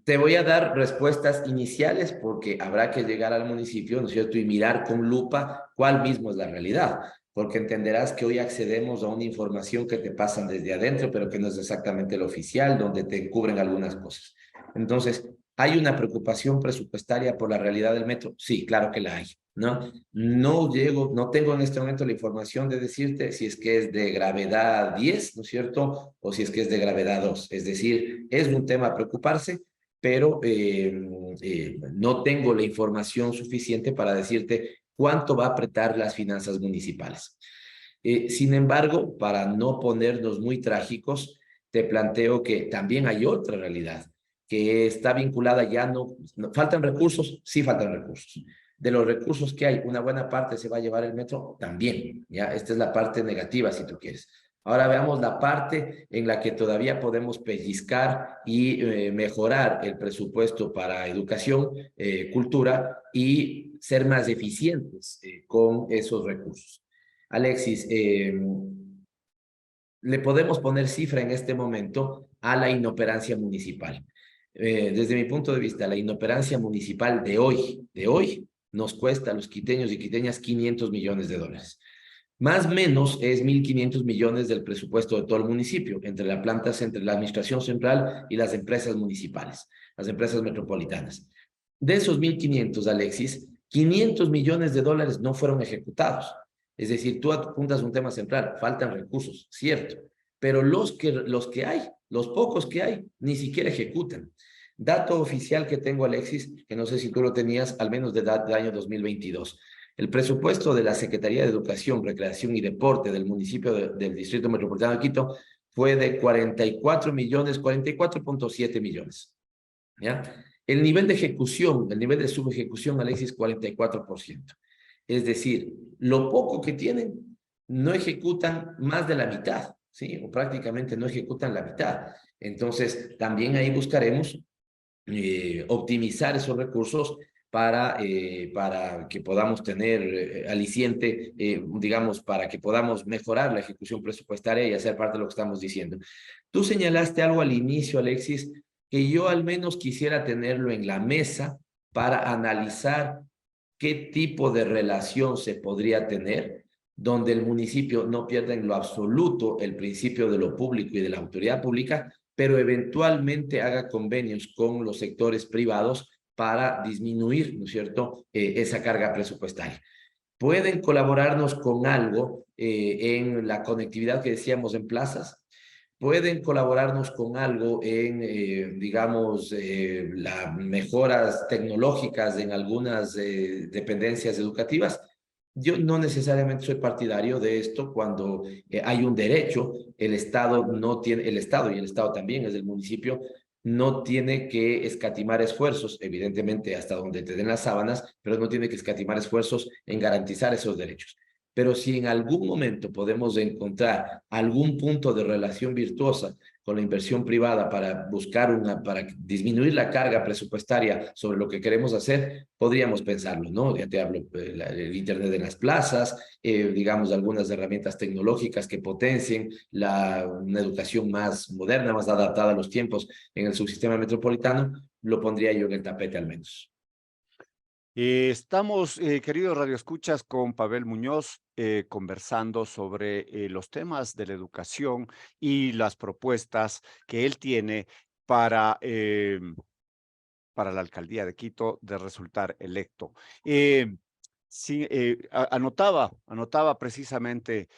te voy a dar respuestas iniciales porque habrá que llegar al municipio, ¿no es cierto?, y mirar con lupa cuál mismo es la realidad, porque entenderás que hoy accedemos a una información que te pasan desde adentro, pero que no es exactamente lo oficial, donde te encubren algunas cosas. Entonces, ¿hay una preocupación presupuestaria por la realidad del metro? Sí, claro que la hay, ¿no? No tengo en este momento la información de decirte si es que es de gravedad 10, ¿no es cierto?, o si es que es de gravedad 2. Es decir, es un tema a preocuparse, pero no tengo la información suficiente para decirte cuánto va a apretar las finanzas municipales. Sin embargo, para no ponernos muy trágicos, te planteo que también hay otra realidad que está vinculada ya ¿faltan recursos? Sí faltan recursos. De los recursos que hay, una buena parte se va a llevar el metro también, ¿ya? Esta es la parte negativa, si tú quieres. Ahora veamos la parte en la que todavía podemos pellizcar y mejorar el presupuesto para educación, cultura y ser más eficientes con esos recursos. Alexis, le podemos poner cifra en este momento a la inoperancia municipal. Desde mi punto de vista, la inoperancia municipal de hoy nos cuesta a los quiteños y quiteñas 500 millones de dólares. Más o menos es 1.500 millones del presupuesto de todo el municipio, entre la administración central y las empresas municipales, las empresas metropolitanas. De esos 1.500, Alexis, 500 millones de dólares no fueron ejecutados. Es decir, tú apuntas un tema central, faltan recursos, cierto, pero los que hay, los pocos que hay, ni siquiera ejecutan. Dato oficial que tengo, Alexis, que no sé si tú lo tenías, al menos del año 2022. El presupuesto de la Secretaría de Educación, Recreación y Deporte del municipio del Distrito Metropolitano de Quito fue de 44 millones, 44.7 millones. ¿Ya? El nivel de ejecución, el nivel de subejecución, Alexis, 44%. Es decir, lo poco que tienen, no ejecutan más de la mitad, ¿sí? O prácticamente no ejecutan la mitad. Entonces, también ahí buscaremos optimizar esos recursos para que podamos tener aliciente, digamos, para que podamos mejorar la ejecución presupuestaria y hacer parte de lo que estamos diciendo. Tú señalaste algo al inicio, Alexis, que yo al menos quisiera tenerlo en la mesa para analizar qué tipo de relación se podría tener, donde el municipio no pierda en lo absoluto el principio de lo público y de la autoridad pública, pero eventualmente haga convenios con los sectores privados para disminuir, ¿no es cierto?, esa carga presupuestaria. Pueden colaborarnos con algo en la conectividad que decíamos en plazas, pueden colaborarnos con algo en, digamos, las mejoras tecnológicas en algunas dependencias educativas. Yo no necesariamente soy partidario de esto cuando hay un derecho, el Estado no tiene, el Estado y el Estado también es del municipio, no tiene que escatimar esfuerzos, evidentemente hasta donde te den las sábanas, pero no tiene que escatimar esfuerzos en garantizar esos derechos. Pero si en algún momento podemos encontrar algún punto de relación virtuosa con la inversión privada para buscar para disminuir la carga presupuestaria sobre lo que queremos hacer, podríamos pensarlo, ¿no? Ya te hablo el Internet de las plazas, digamos, algunas herramientas tecnológicas que potencien una educación más moderna, más adaptada a los tiempos en el subsistema metropolitano, lo pondría yo en el tapete al menos. Estamos, queridos radioescuchas, con Pavel Muñoz conversando sobre los temas de la educación y las propuestas que él tiene para la alcaldía de Quito de resultar electo. Sí, anotaba precisamente,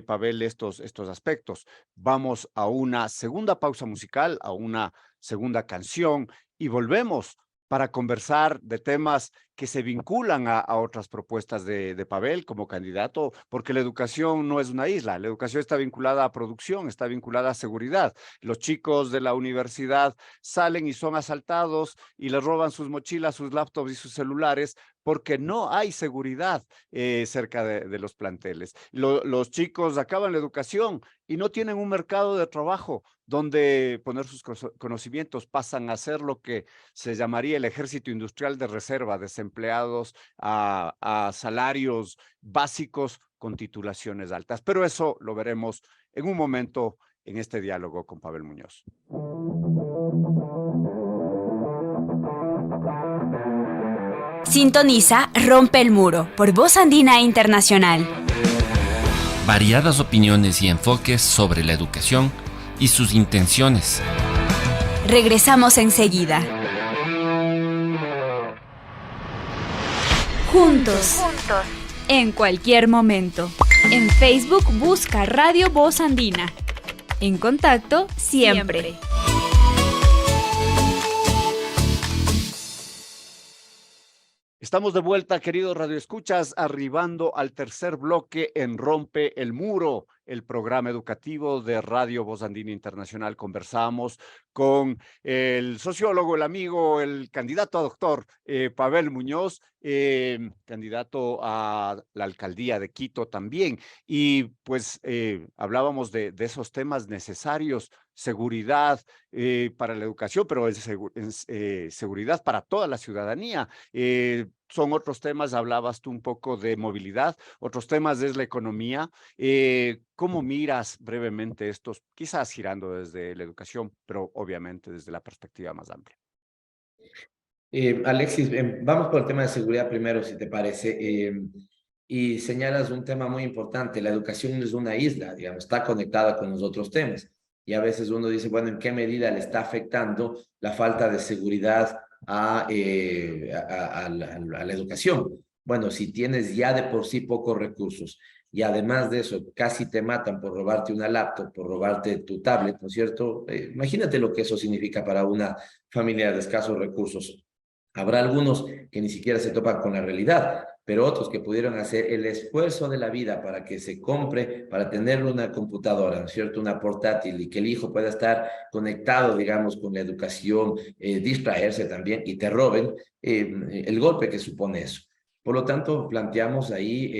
Pavel, estos aspectos. Vamos a una segunda pausa musical, a una segunda canción y volvemos para conversar de temas que se vinculan a otras propuestas de Pavel como candidato, porque la educación no es una isla, la educación está vinculada a producción, está vinculada a seguridad. Los chicos de la universidad salen y son asaltados y les roban sus mochilas, sus laptops y sus celulares porque no hay seguridad cerca de los planteles. Los chicos acaban la educación y no tienen un mercado de trabajo donde poner sus conocimientos, pasan a ser lo que se llamaría el ejército industrial de reserva, desempleados a salarios básicos con titulaciones altas. Pero eso lo veremos en un momento en este diálogo con Pavel Muñoz. Sintoniza Rompe el Muro por Voz Andina Internacional. Variadas opiniones y enfoques sobre la educación y sus intenciones. Regresamos enseguida. Juntos. En cualquier momento. En Facebook busca Radio Voz Andina. En contacto siempre. Estamos de vuelta, queridos radioescuchas, arribando al tercer bloque en Rompe el Muro, el programa educativo de Radio Voz Andina Internacional. Conversamos con el sociólogo, el amigo, el candidato a doctor Pavel Muñoz, candidato a la alcaldía de Quito también. Y pues hablábamos de esos temas necesarios, seguridad para la educación, pero seguridad para toda la ciudadanía. Son otros temas, hablabas tú un poco de movilidad, otros temas es la economía. ¿Cómo miras brevemente estos, quizás girando desde la educación, pero obviamente desde la perspectiva más amplia? Alexis, vamos por el tema de seguridad primero, si te parece. Y señalas un tema muy importante, la educación no es una isla, digamos, está conectada con los otros temas. Y a veces uno dice, bueno, ¿en qué medida le está afectando la falta de seguridad a la educación? Bueno, si tienes ya de por sí pocos recursos y además de eso casi te matan por robarte una laptop, por robarte tu tablet, ¿no es cierto? Imagínate lo que eso significa para una familia de escasos recursos. Habrá algunos que ni siquiera se topan con la realidad, pero otros que pudieron hacer el esfuerzo de la vida para que se compre, para tener una computadora, ¿no es cierto?, una portátil, y que el hijo pueda estar conectado, digamos, con la educación, distraerse también, y te roben, el golpe que supone eso. Por lo tanto, planteamos ahí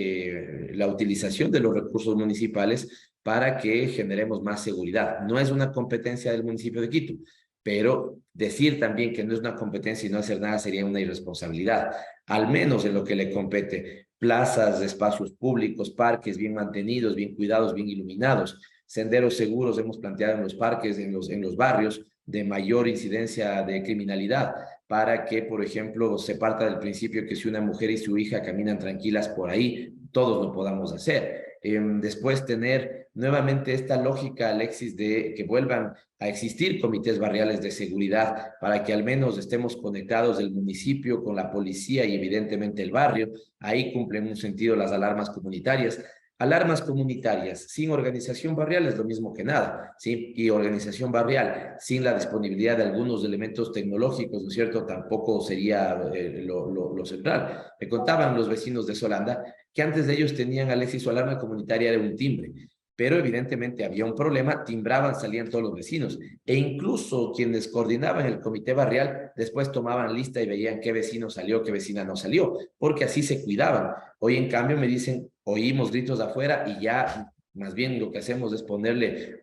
la utilización de los recursos municipales para que generemos más seguridad. No es una competencia del municipio de Quito, pero decir también que no es una competencia y no hacer nada sería una irresponsabilidad, al menos en lo que le compete: plazas, espacios públicos, parques bien mantenidos, bien cuidados, bien iluminados, senderos seguros hemos planteado en los parques, en los barrios de mayor incidencia de criminalidad, para que, por ejemplo, se parta del principio que si una mujer y su hija caminan tranquilas por ahí, todos lo podamos hacer. Después tener nuevamente esta lógica, Alexis, de que vuelvan a existir comités barriales de seguridad para que al menos estemos conectados el municipio con la policía y evidentemente el barrio. Ahí cumplen un sentido las alarmas comunitarias. Alarmas comunitarias sin organización barrial es lo mismo que nada, ¿sí? Y organización barrial sin la disponibilidad de algunos elementos tecnológicos, ¿no es cierto?, tampoco sería lo central. Me contaban los vecinos de Solanda que antes de ellos tenían, Alexis, su alarma comunitaria era un timbre, pero evidentemente había un problema, timbraban, salían todos los vecinos, e incluso quienes coordinaban el comité barrial después tomaban lista y veían qué vecino salió, qué vecina no salió, porque así se cuidaban. Hoy en cambio me dicen, oímos gritos de afuera y ya más bien lo que hacemos es ponerle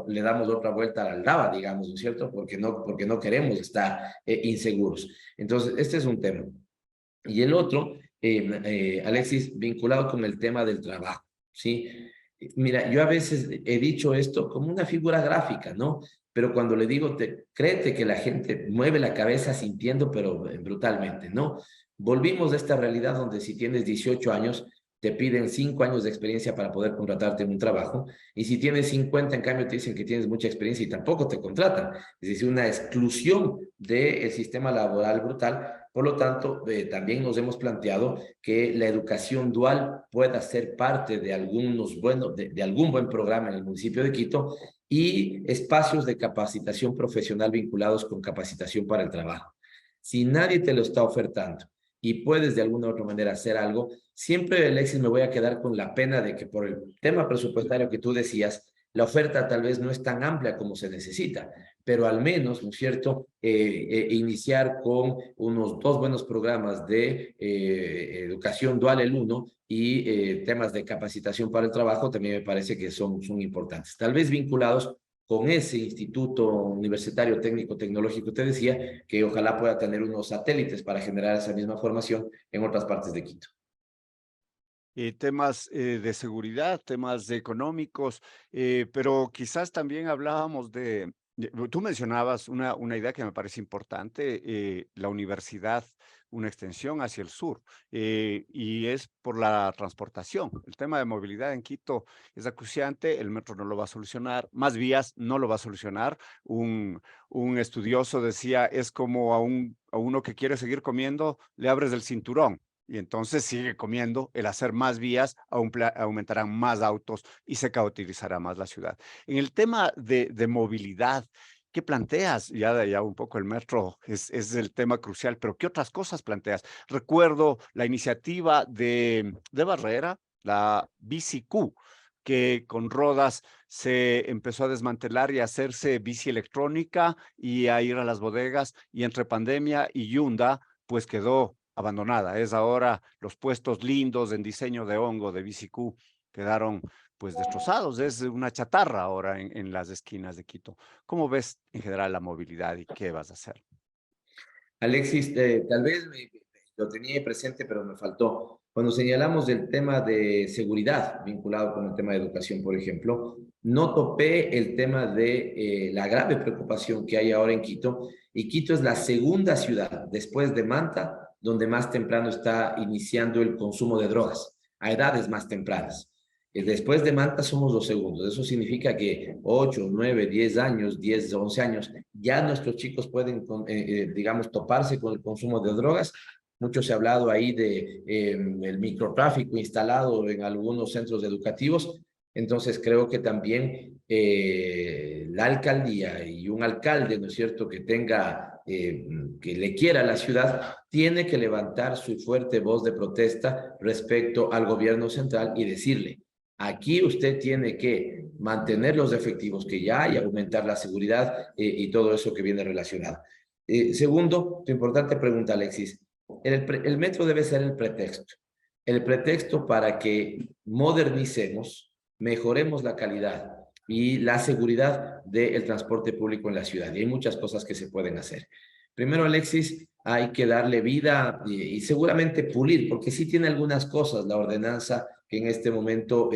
le damos otra vuelta al aldaba, digamos, ¿no es cierto? Porque no queremos estar inseguros. Entonces, este es un tema. Y el otro, Alexis, vinculado con el tema del trabajo, ¿sí? Mira, yo a veces he dicho esto como una figura gráfica, ¿no? Pero cuando le digo, créete que la gente mueve la cabeza sintiendo, pero brutalmente, ¿no? Volvimos a esta realidad donde si tienes 18 años, te piden 5 años de experiencia para poder contratarte en un trabajo, y si tienes 50, en cambio te dicen que tienes mucha experiencia y tampoco te contratan. Es decir, una exclusión del sistema laboral brutal. Por lo tanto, también nos hemos planteado que la educación dual pueda ser parte de algún buen programa en el municipio de Quito, y espacios de capacitación profesional vinculados con capacitación para el trabajo. Si nadie te lo está ofertando y puedes de alguna u otra manera hacer algo, siempre, Alexis, me voy a quedar con la pena de que por el tema presupuestario que tú decías, la oferta tal vez no es tan amplia como se necesita, pero al menos, ¿no es cierto?, iniciar con unos 2 buenos programas de educación dual, el uno, y temas de capacitación para el trabajo también me parece que son importantes. Tal vez vinculados con ese instituto universitario técnico tecnológico, te decía, que ojalá pueda tener unos satélites para generar esa misma formación en otras partes de Quito. Temas de seguridad, temas económicos, pero quizás también hablábamos tú mencionabas una idea que me parece importante, la universidad, una extensión hacia el sur, y es por la transportación. El tema de movilidad en Quito es acuciante, el metro no lo va a solucionar, más vías no lo va a solucionar. Un estudioso decía, es como a uno que quiere seguir comiendo, le abres el cinturón y entonces sigue comiendo. El hacer más vías aumentarán más autos y se cauterizará más la ciudad. En el tema de movilidad, ¿qué planteas? Ya un poco el metro es el tema crucial, pero ¿qué otras cosas planteas? Recuerdo la iniciativa de Barrera, la BiciQ, que con rodas se empezó a desmantelar y a hacerse bici electrónica y a ir a las bodegas, y entre pandemia y Yunda, pues quedó abandonada. Es ahora los puestos lindos en diseño de hongo de BiciQ quedaron pues destrozados. Es una chatarra ahora en las esquinas de Quito. ¿Cómo ves en general la movilidad y qué vas a hacer? Alexis, tal vez lo tenía presente, pero me faltó. Cuando señalamos el tema de seguridad vinculado con el tema de educación, por ejemplo, no topé el tema de la grave preocupación que hay ahora en Quito, y Quito es la segunda ciudad, después de Manta, donde más temprano está iniciando el consumo de drogas, a edades más tempranas. Después de Manta somos los segundos. Eso significa que 8, 9, 10 años, 10, 11 años, ya nuestros chicos pueden, digamos, toparse con el consumo de drogas. Mucho se ha hablado ahí de el microtráfico instalado en algunos centros educativos. Entonces creo que también la alcaldía y un alcalde, ¿no es cierto?, que tenga, que le quiera a la ciudad, tiene que levantar su fuerte voz de protesta respecto al gobierno central y decirle: aquí usted tiene que mantener los efectivos que ya hay, aumentar la seguridad y todo eso que viene relacionado. Segundo, tu importante pregunta, Alexis. El metro debe ser el pretexto para que modernicemos, mejoremos la calidad y la seguridad del transporte público en la ciudad. Y hay muchas cosas que se pueden hacer. Primero, Alexis, hay que darle vida y seguramente pulir, porque sí tiene algunas cosas la ordenanza que en este momento,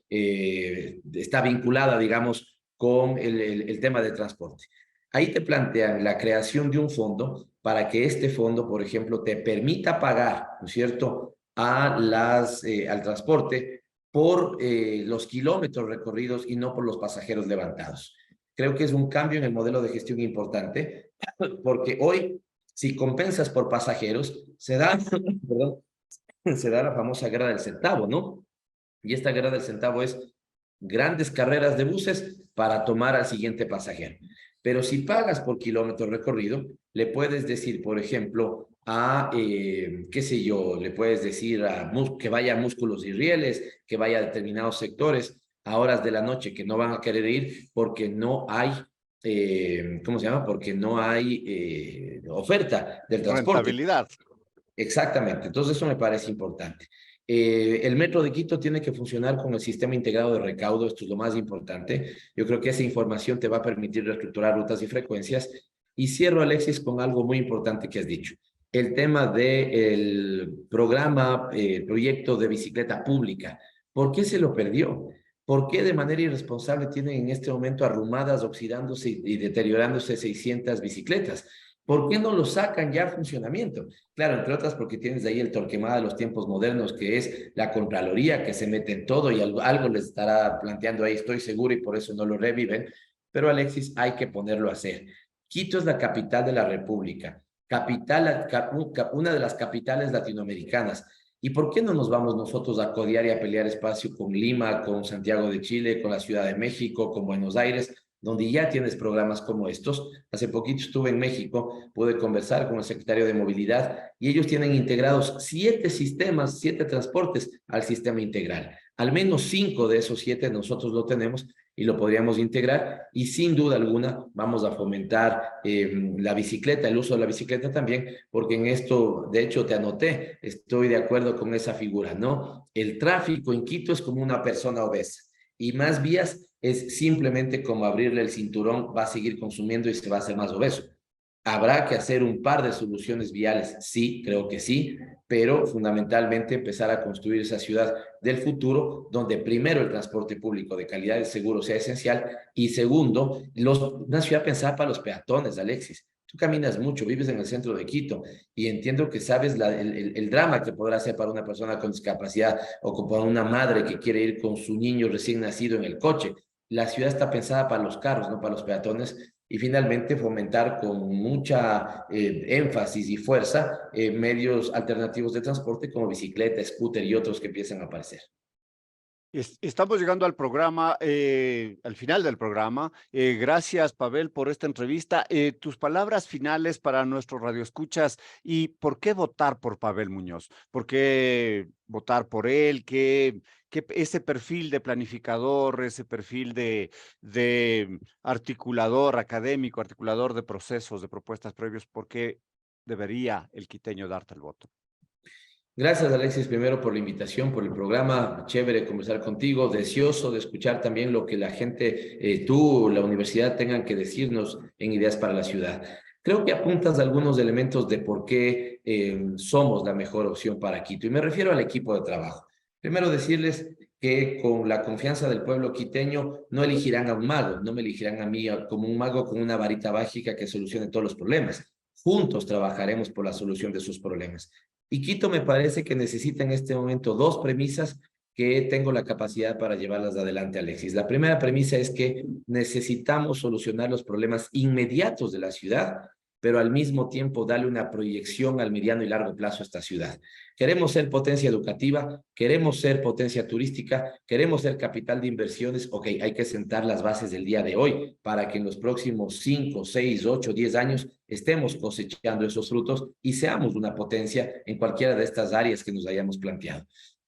está vinculada, digamos, con el tema de transporte. Ahí te plantean la creación de un fondo para que este fondo, por ejemplo, te permita pagar, ¿no es cierto?, al transporte por los kilómetros recorridos y no por los pasajeros levantados. Creo que es un cambio en el modelo de gestión importante, porque hoy, si compensas por pasajeros, perdón, se da la famosa guerra del centavo, ¿no? Y esta guerra del centavo es grandes carreras de buses para tomar al siguiente pasajero. Pero si pagas por kilómetro recorrido, le puedes decir, por ejemplo, qué sé yo, le puedes decir que vaya a Músculos y Rieles, que vaya a determinados sectores a horas de la noche que no van a querer ir porque no hay, ¿cómo se llama? Porque no hay oferta del transporte. Rentabilidad. Exactamente, entonces eso me parece importante. El Metro de Quito tiene que funcionar con el sistema integrado de recaudo, esto es lo más importante. Yo creo que esa información te va a permitir reestructurar rutas y frecuencias. Y cierro, Alexis, con algo muy importante que has dicho. El tema del programa, proyecto de bicicleta pública. ¿Por qué se lo perdió? ¿Por qué de manera irresponsable tienen en este momento arrumadas, oxidándose y deteriorándose 600 bicicletas? ¿Por qué no lo sacan ya a funcionamiento? Claro, entre otras porque tienes ahí el Torquemada de los tiempos modernos, que es la Contraloría que se mete en todo y algo les estará planteando ahí, estoy seguro, y por eso no lo reviven. Pero Alexis, hay que ponerlo a hacer. Quito es la capital de la República, una de las capitales latinoamericanas. ¿Y por qué no nos vamos nosotros a codear y a pelear espacio con Lima, con Santiago de Chile, con la Ciudad de México, con Buenos Aires, donde ya tienes programas como estos? Hace poquito estuve en México, pude conversar con el secretario de Movilidad y ellos tienen integrados 7 sistemas, 7 transportes al sistema integral. Al menos 5 de esos 7 nosotros lo tenemos y lo podríamos integrar, y sin duda alguna vamos a fomentar la bicicleta, el uso de la bicicleta también, porque en esto, de hecho te anoté, estoy de acuerdo con esa figura, ¿no? El tráfico en Quito es como una persona obesa, y más vías es simplemente como abrirle el cinturón, va a seguir consumiendo y se va a hacer más obeso. ¿Habrá que hacer un par de soluciones viales? Sí, creo que sí, pero fundamentalmente empezar a construir esa ciudad del futuro, donde primero el transporte público de calidad y seguro sea esencial, y segundo, una ciudad pensada para los peatones, Alexis. Tú caminas mucho, vives en el centro de Quito, y entiendo que sabes el drama que podrá ser para una persona con discapacidad o para una madre que quiere ir con su niño recién nacido en el coche. La ciudad está pensada para los carros, no para los peatones. Y finalmente fomentar con mucha énfasis y fuerza medios alternativos de transporte como bicicleta, scooter y otros que empiezan a aparecer. Estamos llegando al programa, al final del programa. Gracias, Pavel, por esta entrevista. Tus palabras finales para nuestros radioescuchas y por qué votar por Pavel Muñoz. ¿Por qué votar por él? ¿Qué ese perfil de planificador, ese perfil de articulador académico, articulador de procesos, de propuestas previos, por qué debería el quiteño darte el voto? Gracias, Alexis, primero por la invitación, por el programa. Chévere conversar contigo, deseoso de escuchar también lo que la gente, tú, la universidad, tengan que decirnos en Ideas para la Ciudad. Creo que apuntas a algunos elementos de por qué somos la mejor opción para Quito, y me refiero al equipo de trabajo. Primero, decirles que con la confianza del pueblo quiteño no elegirán a un mago, no me elegirán a mí como un mago con una varita mágica que solucione todos los problemas. Juntos trabajaremos por la solución de sus problemas. Y Quito me parece que necesita en este momento 2 premisas que tengo la capacidad para llevarlas adelante, Alexis. La primera premisa es que necesitamos solucionar los problemas inmediatos de la ciudad, pero al mismo tiempo darle una proyección al mediano y largo plazo a esta ciudad. Queremos ser potencia educativa, queremos ser potencia turística, queremos ser capital de inversiones. Ok, hay que sentar las bases del día de hoy para que en los próximos 5, 6, 8, 10 años estemos cosechando esos frutos y seamos una potencia en cualquiera de estas áreas que nos hayamos planteado.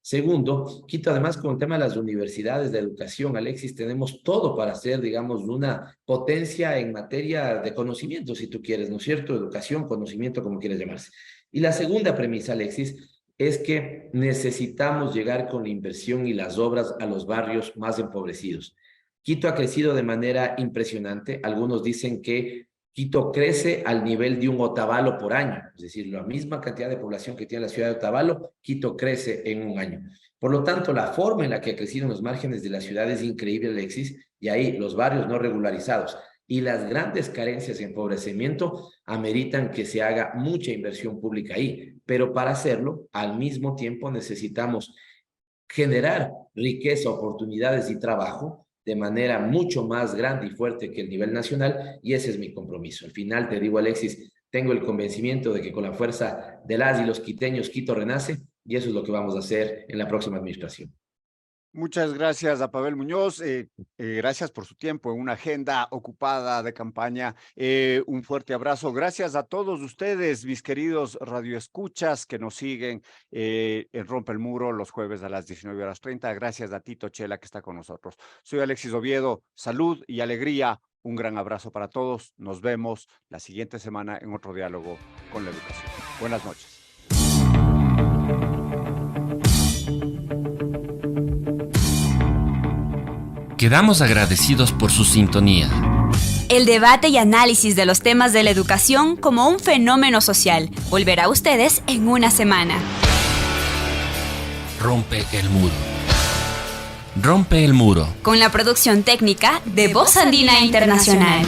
Segundo, Quito, además, con el tema de las universidades de educación, Alexis, tenemos todo para ser, digamos, una potencia en materia de conocimiento, si tú quieres, ¿no es cierto? Educación, conocimiento, como quieras llamarse. Y la segunda premisa, Alexis, es que necesitamos llegar con la inversión y las obras a los barrios más empobrecidos. Quito ha crecido de manera impresionante. Algunos dicen que Quito crece al nivel de un Otavalo por año, es decir, la misma cantidad de población que tiene la ciudad de Otavalo, Quito crece en un año. Por lo tanto, la forma en la que ha crecido en los márgenes de la ciudad es increíble, Alexis, y ahí los barrios no regularizados, y las grandes carencias y empobrecimiento ameritan que se haga mucha inversión pública ahí. Pero para hacerlo, al mismo tiempo necesitamos generar riqueza, oportunidades y trabajo de manera mucho más grande y fuerte que el nivel nacional, y ese es mi compromiso. Al final, te digo, Alexis, tengo el convencimiento de que con la fuerza de las y los quiteños, Quito renace, y eso es lo que vamos a hacer en la próxima administración. Muchas gracias a Pavel Muñoz, gracias por su tiempo en una agenda ocupada de campaña. Un fuerte abrazo. Gracias a todos ustedes, mis queridos radioescuchas que nos siguen en Rompe el Muro los jueves a las 19:30. Gracias a Tito Chela que está con nosotros. Soy Alexis Oviedo. Salud y alegría. Un gran abrazo para todos. Nos vemos la siguiente semana en otro diálogo con la educación. Buenas noches. Quedamos agradecidos por su sintonía. El debate y análisis de los temas de la educación como un fenómeno social volverá a ustedes en una semana. Rompe el muro. Rompe el muro. Con la producción técnica de Voz Andina Internacional.